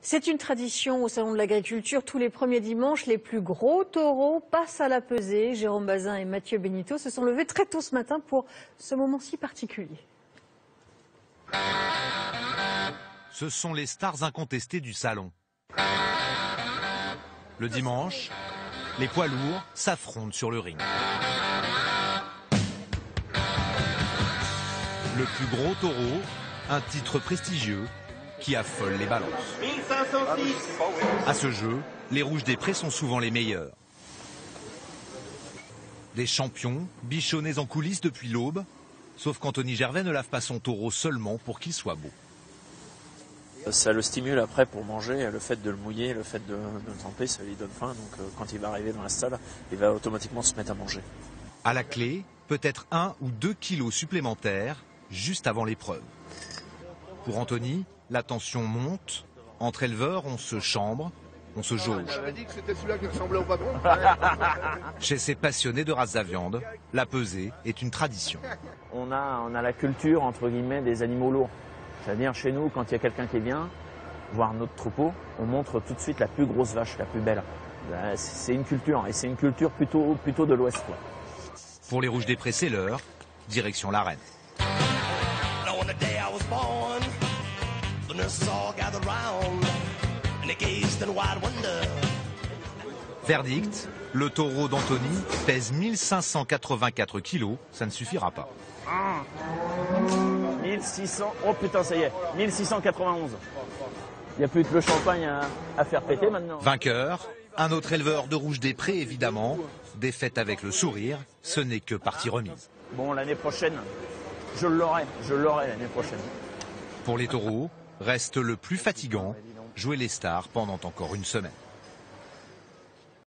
C'est une tradition au Salon de l'Agriculture. Tous les premiers dimanches, les plus gros taureaux passent à la pesée. Jérôme Bazin et Mathieu Benito se sont levés très tôt ce matin pour ce moment si particulier. Ce sont les stars incontestées du salon. Le dimanche, les poids lourds s'affrontent sur le ring. Le plus gros taureau, un titre prestigieux qui affole les balances. 1506. À ce jeu, les rouges des prés sont souvent les meilleurs. Des champions, bichonnés en coulisses depuis l'aube, sauf qu'Anthony Gervais ne lave pas son taureau seulement pour qu'il soit beau. Ça le stimule après pour manger, le fait de le mouiller, le fait de le tremper, ça lui donne faim. Donc quand il va arriver dans la salle, il va automatiquement se mettre à manger. À la clé, peut-être 1 ou 2 kilos supplémentaires juste avant l'épreuve. Pour Anthony, la tension monte. Entre éleveurs, on se chambre, on se jauge. J'avais dit que c'était celui-là qui ressemblait au patron. Chez ces passionnés de race à viande, la pesée est une tradition. On a la culture, entre guillemets, des animaux lourds. C'est-à-dire, chez nous, quand il y a quelqu'un qui vient voir notre troupeau, on montre tout de suite la plus grosse vache, la plus belle. C'est une culture, et c'est une culture plutôt de l'Ouest, quoi. Pour les rouges des prés, c'est l'heure, direction l'arène. Verdict, le taureau d'Anthony pèse 1584 kilos, ça ne suffira pas. 1600, oh putain, ça y est, 1691. Il n'y a plus que le champagne à faire péter maintenant. Vainqueur, un autre éleveur de rouge des prés évidemment. Défaite avec le sourire, ce n'est que partie remise. Bon, l'année prochaine, je l'aurai l'année prochaine. Pour les taureaux, reste le plus fatigant, jouer les stars pendant encore une semaine.